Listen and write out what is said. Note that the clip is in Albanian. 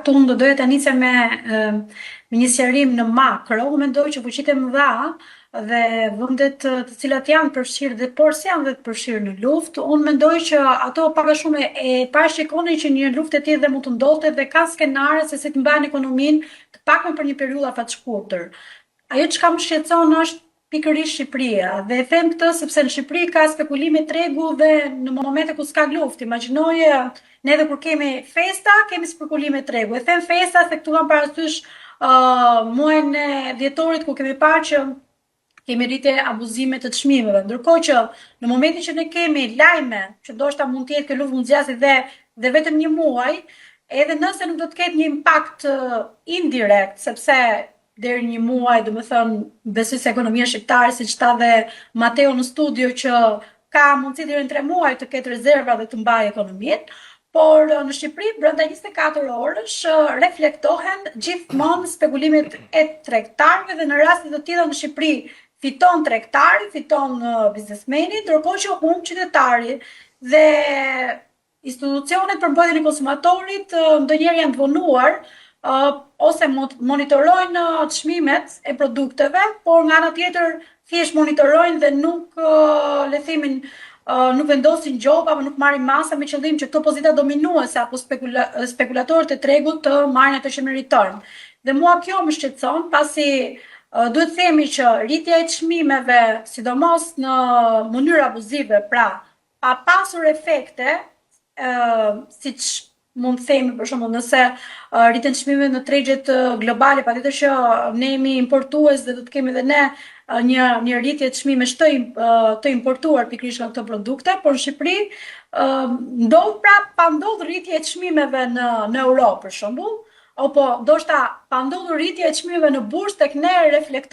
fakt unë do doja të nisem me një sqarim në makro. Unë mendoj që fuqitë e mëdha dhe vendet të cilat janë përfshirë dhe por si janë dhe të përfshirë në luftë, unë mendoj që ato pak a shumë e parashikonin që një luftë e tillë dhe mund të ndodhte dhe kanë skenare se si të mbajnë ekonominë të paktën për një periudhë afat shkurtër. Ajo çka më shqetëson është pikërisht Shqipëria dhe e them këtë sepse në Shqipëri ka spekulime tregu dhe në momente ku s'ka luftë, imagjinoje ne edhe kur kemi festa, kemi spekulime tregu. E them festa se këtu kam parasysh muajin e dhjetorit ku kemi parë që kemi rritje abuzime të çmimeve, ndërkohë që në momentin që ne kemi lajme që ndoshta mund të jetë kjo luftë mund zgjasë dhe vetëm një muaj, edhe nëse nuk do të ketë një impakt indirekt, sepse deri një muaj, do të thënë, besoj se ekonomia shqiptare, siç tha dhe Mateo në studio, që ka mundësi deri në 3 muaj të ketë rezerva dhe të mbajë ekonominë, por në Shqipëri brenda 24 orësh reflektohen gjithmonë spekulimet e tregtarëve dhe në raste të tilla në Shqipëri fiton tregtari, fiton biznesmeni, ndërkohë që humb qytetari dhe institucionet për mbrojtjen e konsumatorit ndonjëherë janë të vonuar ose monitorojnë çmimet e produkteve, por nga ana tjetër thjesht monitorojnë dhe nuk le themin nuk vendosin gjop apo nuk marrin masa me qëllim që këto pozita dominuese apo spekulatorët e tregut të marrin ato që meritojnë. Dhe mua kjo më shqetëson, pasi duhet të themi që rritja e çmimeve, sidomos në mënyrë abuzive, pra pa pasur efekte, siç mund të themi për shembull nëse rriten çmimet në tregjet globale, patjetër që ne jemi importues dhe do të kemi edhe ne një rritje të çmimesh të importuar pikërisht nga këto produkte, por në Shqipëri ndodh pra pa ndodh rritje e çmimeve në Europë për shembull, apo ndoshta pa ndodhur rritje e çmimeve në bursë tek ne reflektohet